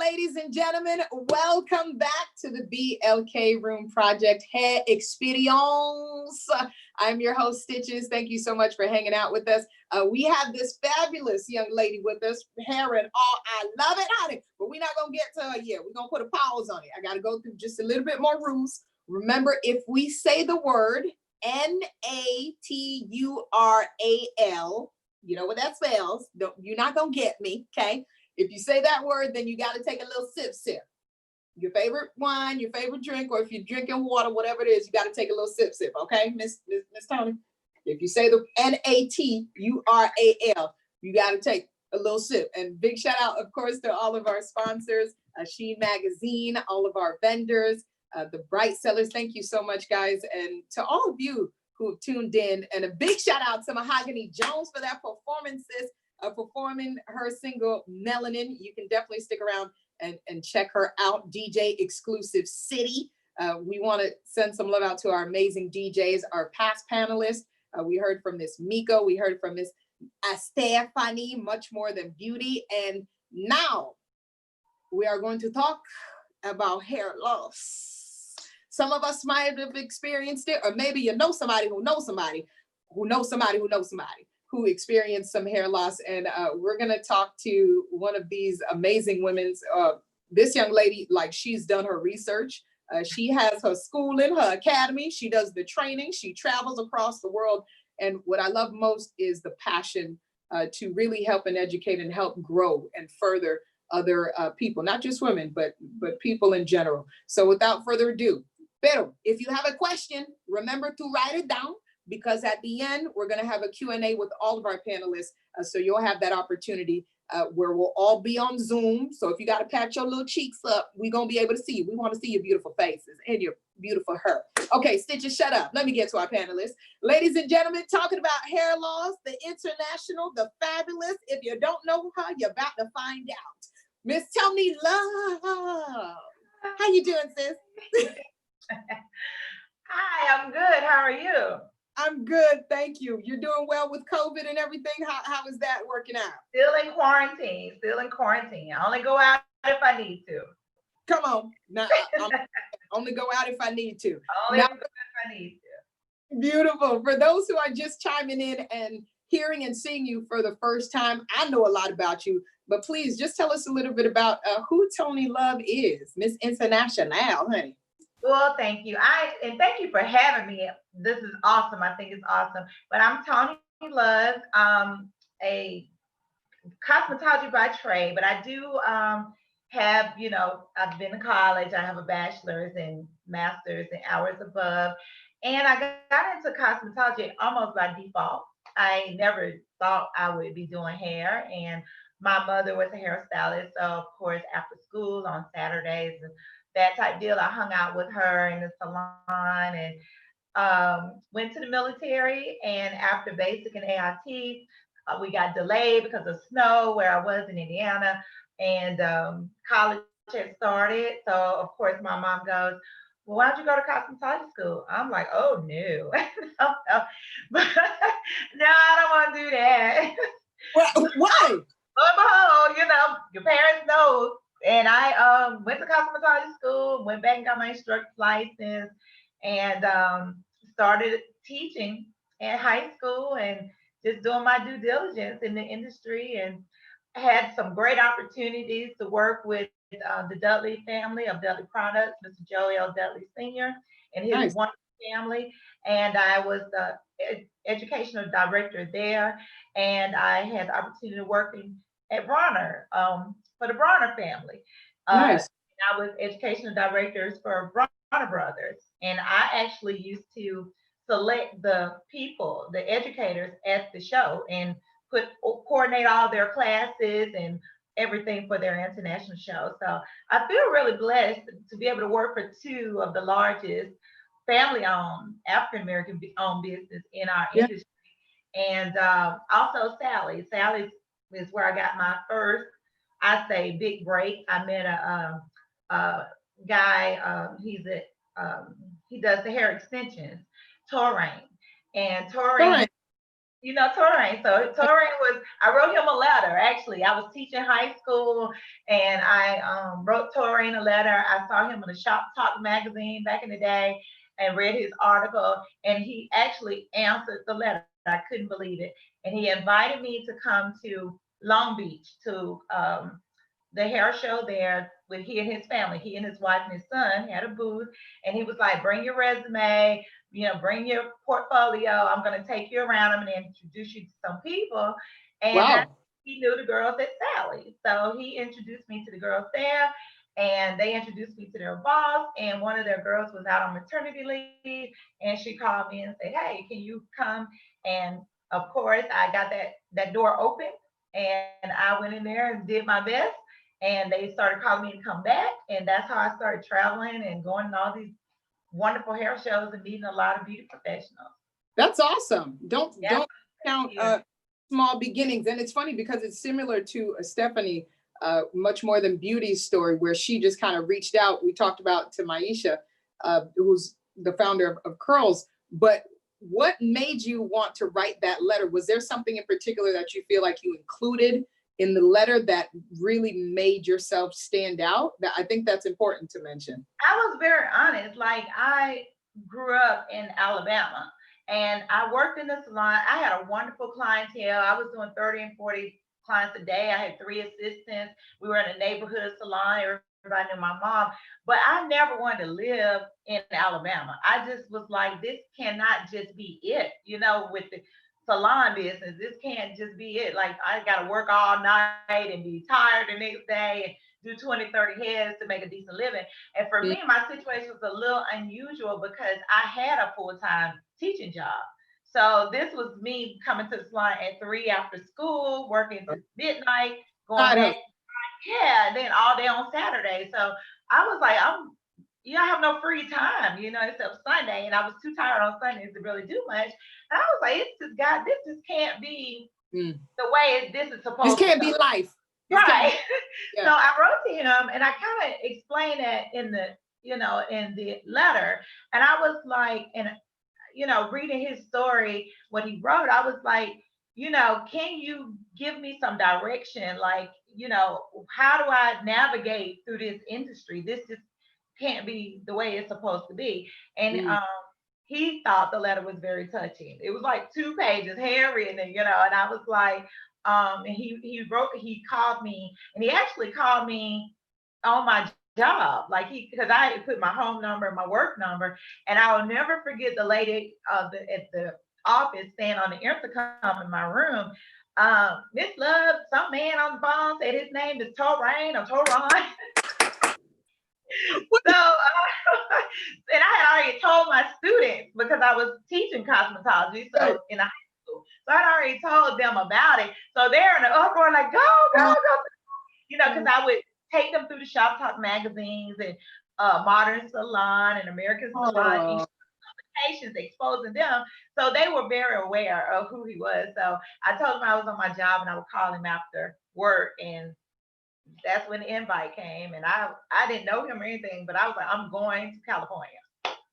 ladies and gentlemen. Welcome back to the BLK Room Project Hair Experience. I'm your host, Stitches. Thank you so much for hanging out with us. We have this fabulous young lady with us, hair and all. I love it, honey. But we're not going to get to her yet. We're going to put a pause on it. I got to go through just a little bit more rules. Remember, if we say the word Natural, you know what that spells. You're not going to get me, okay? If you say that word, then you got to take a little sip. Your favorite wine, your favorite drink, or if you're drinking water, whatever it is, you got to take a little sip, okay, Miss Toni? If you say the Natural, you got to take a little sip. And big shout out, of course, to all of our sponsors, She Magazine, all of our vendors, the Bright Sellers. Thank you so much, guys. And to all of you who have tuned in, and a big shout out to Mahogany Jones for that performances. Performing her single Melanin. You can definitely stick around and check her out. DJ Exclusive City. We want to send some love out to our amazing DJs, our past panelists. We heard from Miss Miko. We heard from Miss Stephanie, much more than beauty. And now we are going to talk about hair loss. Some of us might have experienced it, or maybe you know somebody who knows somebody who knows somebody who knows somebody who experienced some hair loss. And we're gonna talk to one of these amazing women. This young lady, like, she's done her research. She has her schooling, her academy. She does the training. She travels across the world. And what I love most is the passion to really help and educate and help grow and further other people, not just women, but people in general. So without further ado, pero if you have a question, remember to write it down, because at the end, we're going to have a Q&A with all of our panelists. So you'll have that opportunity where we'll all be on Zoom. So if you got to pat your little cheeks up, we're going to be able to see you. We want to see your beautiful faces and your beautiful hair. Okay, Stitches, shut up. Let me get to our panelists. Ladies and gentlemen, talking about hair loss, the international, the fabulous. If you don't know her, you're about to find out. Miss Toni Love. How you doing, sis? Hi, I'm good. How are you? I'm good, thank you. You're doing well with COVID and everything? How is that working out? Still in quarantine, I only go out if I need to. Come on. Now, only go out if I need to. Only if I need to. Beautiful. For those who are just chiming in and hearing and seeing you for the first time, I know a lot about you, but please just tell us a little bit about who Toni Love is, Miss International, honey. Well, thank you. And thank you for having me. This is awesome. I think it's awesome. But I'm Toni Love, a cosmetology by trade, but I do have, I've been to college. I have a bachelor's and master's and hours above. And I got into cosmetology almost by default. I never thought I would be doing hair. And my mother was a hairstylist. So, of course, after school on Saturdays, and that type deal, I hung out with her in the salon and went to the military. And after basic and AIT, we got delayed because of snow where I was in Indiana, and college had started. So of course my mom goes, well, why don't you go to cosmetology school? I'm like, oh no. But no, I don't want to do that. Well, why? Oh, your parents know. And I went to cosmetology school, went back and got my instructor's license, and started teaching in high school and just doing my due diligence in the industry, and had some great opportunities to work with the Dudley family of Dudley Products, Mr. Joe L. Dudley Sr. and his Nice. wonderful family. And I was the educational director there, and I had the opportunity to work at Bronner for the Bronner family. Nice. I was educational directors for Bronner Brothers, and I actually used to select the people, the educators at the show, and coordinate all their classes and everything for their international show. So I feel really blessed to be able to work for two of the largest family-owned African American owned business in our industry, and also Sally. Sally is where I got my first, I say, big break. I met a guy. He does the hair extensions, Torain. And Torain You know, Torin. So Torin I wrote him a letter. Actually, I was teaching high school and I wrote Torin a letter. I saw him in a Shop Talk magazine back in the day and read his article. And he actually answered the letter. I couldn't believe it. And he invited me to come to Long Beach to the hair show there with he and his family. He and his wife and his son had a booth, and he was like, "Bring your resume, bring your portfolio. I'm going to take you around. I'm going to introduce you to some people." And Wow. he knew the girls at Sally, so he introduced me to the girls there, and they introduced me to their boss. And one of their girls was out on maternity leave, and she called me and said, "Hey, can you come?" And of course, I got that door open, and I went in there and did my best, and they started calling me to come back, and that's how I started traveling and going to all these wonderful hair shows and meeting a lot of beauty professionals. That's awesome. Yeah, Don't count small beginnings. And it's funny because it's similar to Stephanie, much more than Beauty's story, where she just kind of reached out. We talked about to Maisha, who's the founder of Curls. But what made you want to write that letter? Was there something in particular that you feel like you included in the letter that really made yourself stand out? That I think that's important to mention. I was very honest. Like, I grew up in Alabama and I worked in the salon. I had a wonderful clientele. I was doing 30 and 40 clients a day. I had 3 assistants. We were in a neighborhood salon. Everybody knew my mom, but I never wanted to live in Alabama. I just was like, this cannot just be it, with the salon business. This can't just be it. Like, I got to work all night and be tired the next day and do 20, 30 heads to make a decent living. And for Mm. me, my situation was a little unusual because I had a full-time teaching job. So this was me coming to the salon at 3 after school, working to midnight, going back. Yeah, then all day on Saturday. So I was like, I have no free time, except Sunday. And I was too tired on Sundays to really do much. And I was like, this just can't be Mm. the way this is supposed This to can't go. be life. Right. Yeah. So I wrote to him and I kind of explained that in the letter. And I was like, and reading his story, what he wrote, I was like, can you give me some direction? Like, how do I navigate through this industry? This just can't be the way it's supposed to be. And Mm. he thought the letter was very touching. It was like 2 pages, handwritten, and I was like, and he called me, and he actually called me on my job, like because I had put my home number and my work number, and I will never forget the lady at the office saying on the intercom in my room, "Miss Love, some man on the phone said his name is Torain or Toron." So, and I had already told my students because I was teaching cosmetology, so in a high school, so I'd already told them about it. So they're in the uproar, like, "Go, go, go!" Because I would take them through the Shop Talk magazines and Modern Salon and American Salon publications, exposing them. So they were very aware of who he was. So I told him I was on my job and I would call him after work, and that's when the invite came. And I didn't know him or anything, but I was like, I'm going to California.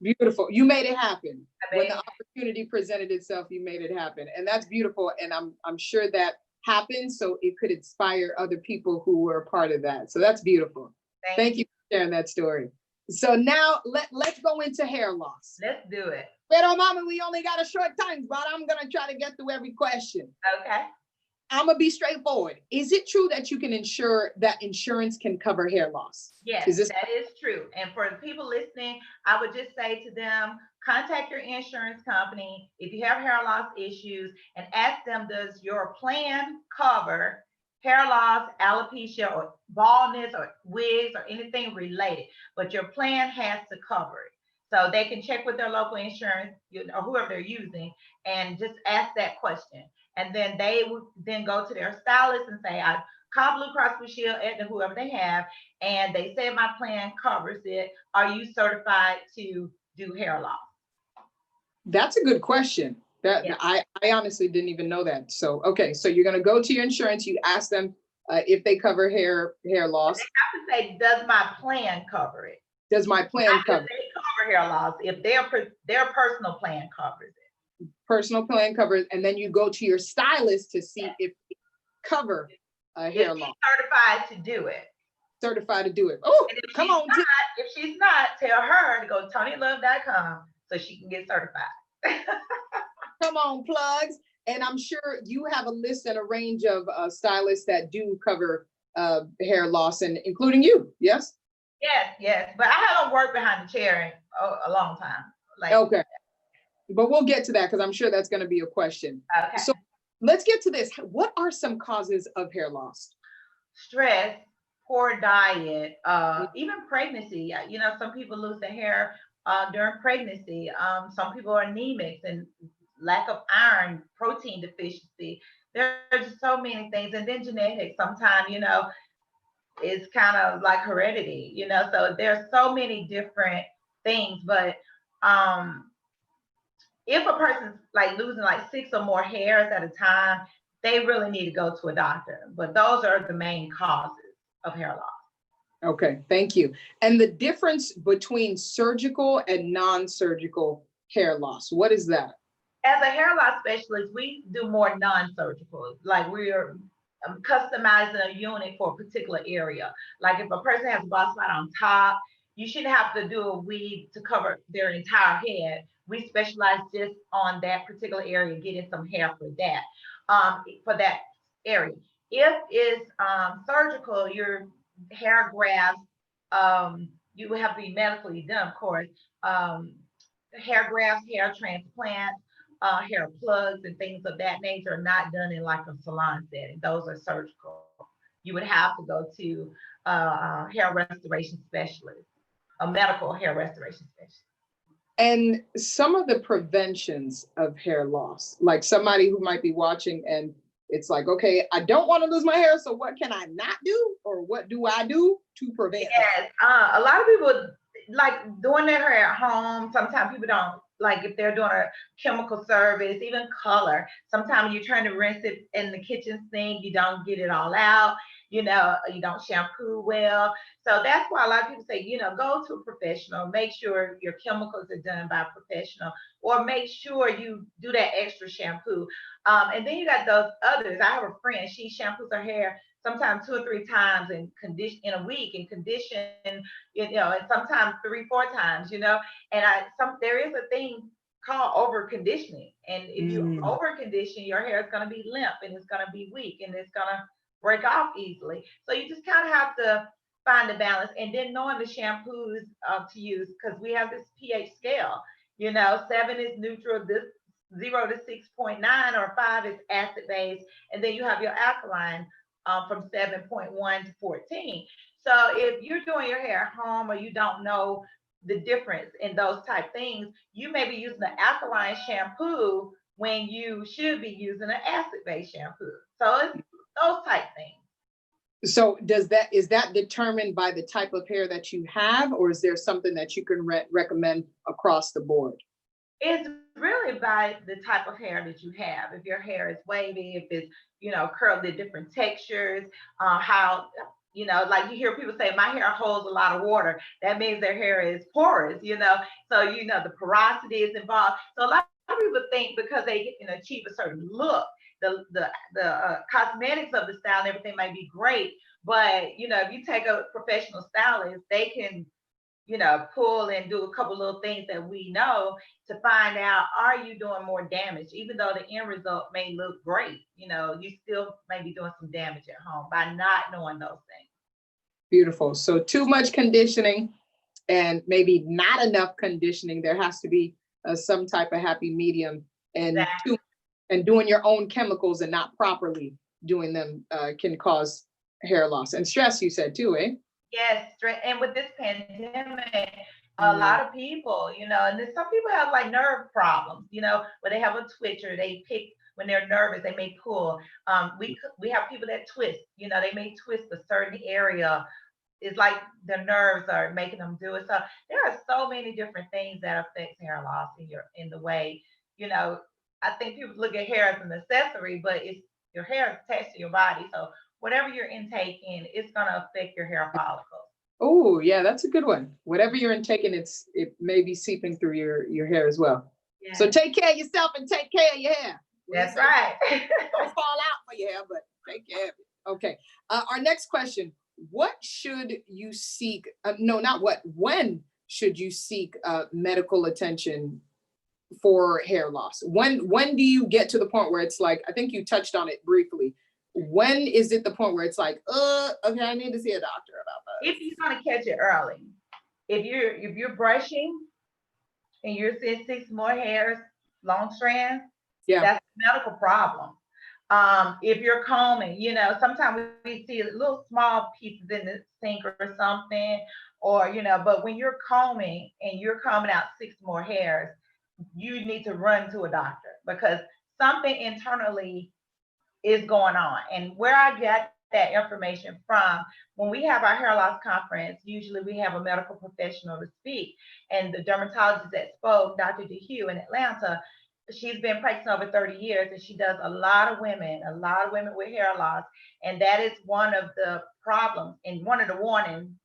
Beautiful. You made it happen. When the opportunity presented itself, you made it happen. And that's beautiful. And I'm sure that happened so it could inspire other people who were a part of that. So that's beautiful. Thank you for sharing that story. So now let's go into hair loss. Let's do it. Pero mama, we only got a short time, but I'm gonna try to get through every question. Okay. I'm gonna be straightforward. Is it true that you can ensure that insurance can cover hair loss? Yes, that is true. And for the people listening, I would just say to them, contact your insurance company if you have hair loss issues and ask them, does your plan cover hair loss, alopecia, or baldness, or wigs, or anything related? But your plan has to cover it. So they can check with their local insurance, or whoever they're using, and just ask that question. And then they would then go to their stylist and say, I call Blue Cross Blue Shield, Aetna, whoever they have, and they say my plan covers it. Are you certified to do hair loss? That's a good question. I honestly didn't even know that. So, okay, so you're gonna go to your insurance, you ask them if they cover hair loss. They have to say, does my plan cover it? Does my plan cover? They cover hair loss if their personal plan covers it. personal plan covers, and then you go to your stylist to see if they cover hair If she's loss. certified to do it. Certified to do it. Oh, And if come she's on. not, if she's not, tell her to go to ToniLove.com so she can get certified. Come on, plugs. And I'm sure you have a list and a range of stylists that do cover hair loss, and including you. Yes. Yes. But I haven't worked behind the chair in a long time. Like, Okay. But we'll get to that because I'm sure that's going to be a question. okay. So let's get to this. What are some causes of hair loss? Stress, poor diet, even pregnancy. You know, some people lose their hair during pregnancy. Some people are anemic and lack of iron, protein deficiency. There are just so many things. And then genetics, sometimes, you know, it's kind of like heredity, you know, so there's so many different things. But if a person's like losing like 6 or more hairs at a time, they really need to go to a doctor. But those are the main causes of hair loss. Okay, thank you. And the difference between surgical and non-surgical hair loss, what is that? As a hair loss specialist, we do more non-surgical. Like we're customizing a unit for a particular area. Like if a person has a bald spot on top, you shouldn't have to do a weave to cover their entire head. We specialize just on that particular area, getting some hair for that area. If it's surgical, your hair grafts, you will have to be medically done, of course. Hair grafts, hair transplants, hair plugs, and things of that nature are not done in like a salon setting. Those are surgical. You would have to go to a hair restoration specialist, a medical hair restoration specialist. And some of the preventions of hair loss, like somebody who might be watching and it's like, okay, I don't want to lose my hair, so what can I not do? Or what do I do to prevent that? Yes, a lot of people like doing their hair at home. Sometimes people don't like if they're doing a chemical service, even color. Sometimes you're trying to rinse it in the kitchen sink, you don't get it all out. You know, you don't shampoo well. So that's why a lot of people say, you know, go to a professional, make sure your chemicals are done by a professional, or make sure you do that extra shampoo. And then you got those others. I have a friend, she shampoos her hair sometimes 2 or 3 times and condition in a week and condition, you know, and sometimes 3, 4 times, you know. And there is a thing called over conditioning. And if you over condition, your hair is going to be limp and it's going to be weak and it's going to break off easily. So you just kind of have to find the balance, and then knowing the shampoos to use, because we have this pH scale. You know, 7 is neutral, this 0 to 6.9 or 5 is acid base, and then you have your alkaline from 7.1 to 14. So if you're doing your hair at home or you don't know the difference in those type things, you may be using an alkaline shampoo when you should be using an acid-based shampoo. So it's those type things. So is that determined by the type of hair that you have, or is there something that you can recommend across the board? It's really by the type of hair that you have. If your hair is wavy, if it's, you know, curly, different textures, how, you know, like you hear people say, my hair holds a lot of water. That means their hair is porous, you know. So, you know, the porosity is involved. So a lot of people think because they, you know, achieve a certain look, the cosmetics of the style and everything might be great. But, you know, if you take a professional stylist, they can, you know, pull and do a couple little things that we know to find out, are you doing more damage? Even though the end result may look great, you know, you still may be doing some damage at home by not knowing those things. Beautiful. So too much conditioning and maybe not enough conditioning. There has to be some type of happy medium, and Exactly. and doing your own chemicals and not properly doing them can cause hair loss and stress, you said too, eh? Yes, and with this pandemic, a lot of people, you know, and then some people have like nerve problems, you know, where they have a twitch or they pick when they're nervous, they may pull. We have people that twist, you know, they may twist a certain area. It's like their nerves are making them do it. So there are so many different things that affect hair loss in the way, you know. I think people look at hair as an accessory, but it's your hair is attached to your body. So whatever you're intaking, it's gonna affect your hair follicles. Oh, yeah, that's a good one. Whatever you're intaking, it may be seeping through your hair as well. Yeah. So take care of yourself and take care of your hair. That's right. Don't fall out for your hair, but take care of it. Okay. Our next question: what should you seek? No, not what. When should you seek medical attention for hair loss? When do you get to the point where it's like, I think you touched on it briefly. When is it the point where it's like, okay, I need to see a doctor about that? If you're gonna catch it early, if you're brushing and you're seeing 6 more hairs, long strands, Yeah. that's a medical problem. If you're combing, sometimes we see little small pieces in the sink or something, or but when you're combing and you're combing out 6 more hairs, you need to run to a doctor because something internally is going on. And where I get that information from, when we have our hair loss conference, usually we have a medical professional to speak. And the dermatologist that spoke, Dr. DeHue in Atlanta, she's been practicing over 30 years and she does a lot of women with hair loss. And that is one of the problems and one of the warning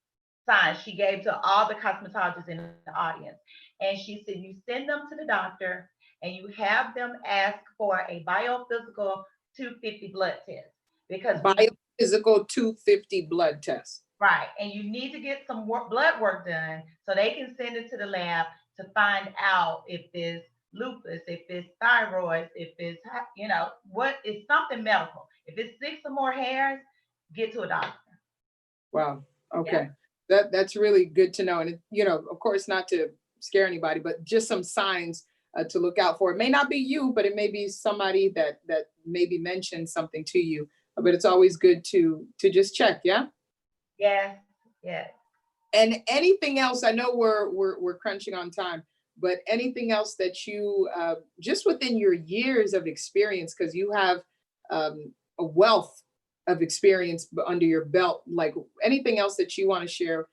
signs she gave to all the cosmetologists in the audience. And she said, you send them to the doctor and you have them ask for a biophysical 250 blood test because biophysical 250 blood test. Right. And you need to get some blood work done so they can send it to the lab to find out if it's lupus, if it's thyroid, if it's, what is something medical. If it's 6 or more hairs, get to a doctor. Wow. Okay. Yeah. That's really good to know. And, of course, not to scare anybody, but just some signs to look out for. It may not be you, but it may be somebody that maybe mentioned something to you. But it's always good to just check. Yeah. Yes. Yes. And anything else? I know we're crunching on time, but anything else that you just within your years of experience, because you have a wealth of experience under your belt, like anything else that you want to share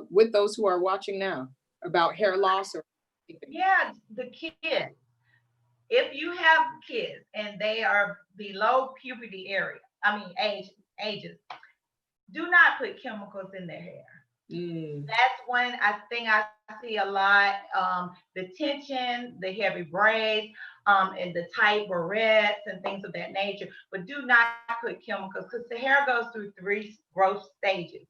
with those who are watching now about hair loss or anything? Yeah, the kids. If you have kids and they are below puberty ages, do not put chemicals in their hair. That's one thing I see a lot. The tension, the heavy braids, and the tight barrettes and things of that nature. But do not put chemicals because the hair goes through 3 growth stages.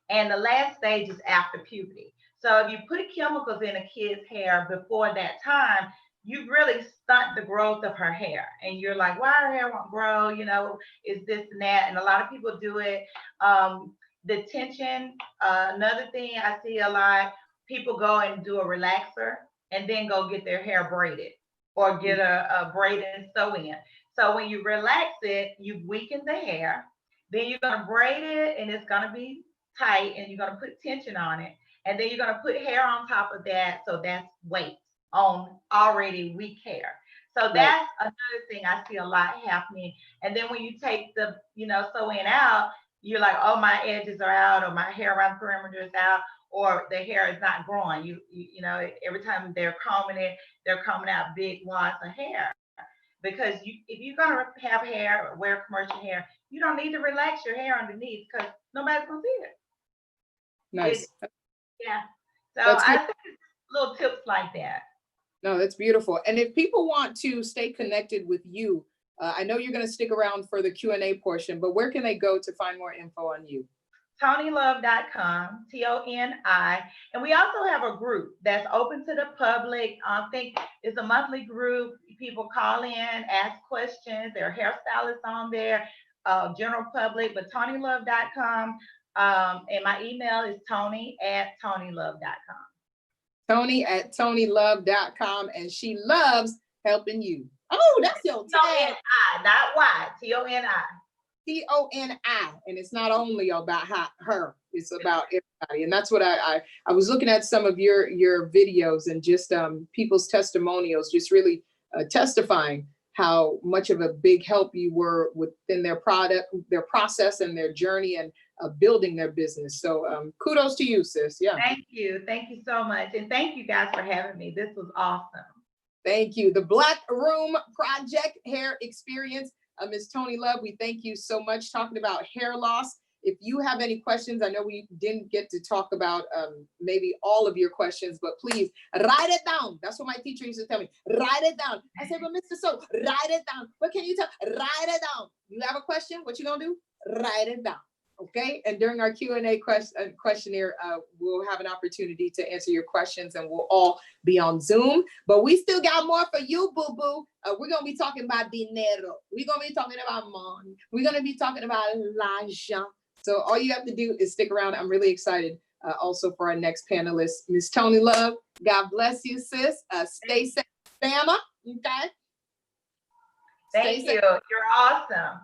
And the last stage is after puberty. So if you put chemicals in a kid's hair before that time, you really stunt the growth of her hair. And you're like, why her hair won't grow? Is this and that? And a lot of people do it. The tension, another thing I see a lot, people go and do a relaxer and then go get their hair braided or get a braid and sew in. So when you relax it, you weaken the hair. Then you're going to braid it and it's going to be tight and you're going to put tension on it. And then you're going to put hair on top of that. So that's weight on already weak hair. So that's another thing I see a lot happening. And then when you take the, sewing out, you're like, oh, my edges are out or my hair around the perimeter is out or the hair is not growing. Every time they're combing it, they're combing out big wads of hair. Because if you're going to have hair or wear commercial hair, you don't need to relax your hair underneath because nobody's going to see it. Nice. Yeah. So I think little tips like that. No, that's beautiful. And if people want to stay connected with you, I know you're going to stick around for the Q&A portion, but where can they go to find more info on you? ToniLove.com, Toni. And we also have a group that's open to the public. I think it's a monthly group. People call in, ask questions. There are hairstylists on there, general public, but ToniLove.com. And my email is Toni@ToniLove.com. Toni@ToniLove.com. And she loves helping you. Oh, that's your tag. T-O-N-I, not Y, Toni. Toni. And it's not only about her, it's about everybody. And that's what I was looking at some of your videos and just people's testimonials, just really testifying how much of a big help you were within their process and their journey and building their business. So kudos to you, sis. Yeah. Thank you so much. And thank you guys for having me. This was awesome. Thank you. The Black Room Project Hair Experience. Ms. Toni Love, we thank you so much, talking about hair loss If you have any questions, I know we didn't get to talk about maybe all of your questions, but please write it down. That's what my teacher used to tell me. Write it down. I said, but Mr. So, write it down. What can you tell? Write it down. You have a question? What you gonna do? Write it down. Okay, and during our Q&A questionnaire, we'll have an opportunity to answer your questions, and we'll all be on Zoom. But we still got more for you, boo-boo. We're going to be talking about dinero. We're going to be talking about money. We're going to be talking about l'argent. So all you have to do is stick around. I'm really excited also for our next panelist, Miss Toni Love. God bless you, sis. Stay safe, Bama. Okay? Thank you. You're awesome.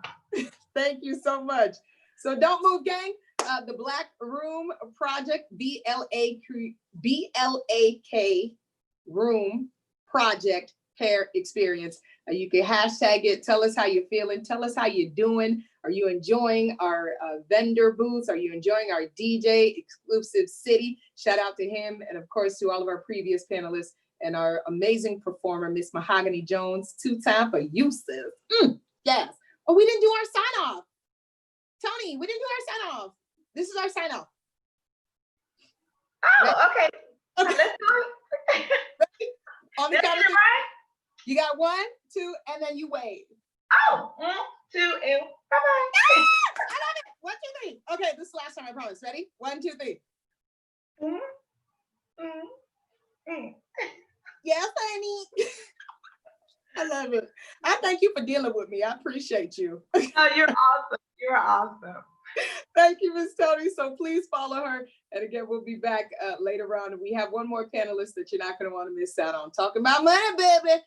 Thank you so much. So don't move, gang. The Black Room Project, BLAK Room Project Hair Experience. You can hashtag it. Tell us how you're feeling. Tell us how you're doing. Are you enjoying our vendor booths? Are you enjoying our DJ exclusive city? Shout out to him. And of course, to all of our previous panelists and our amazing performer, Miss Mahogany Jones, 2-time for you, sis. Yes. Oh, we didn't do our sign off. Toni, we didn't do our sign off. This is our sign off. Oh, Ready? okay. Okay. Let's do it. Ready? On the count of 3. Right? You got 1, 2, and then you wave. Oh, 1, 2, and bye-bye. I love it. 1, 2, 3. Okay, this is the last time, I promise. Ready? 1, 2, 3. Yes, honey. I love it. I thank you for dealing with me. I appreciate you. Oh, you're awesome. You're awesome. Thank you, Miss Toni. So please follow her. And again, we'll be back later on. We have one more panelist that you're not going to want to miss out on. Talking about money, baby.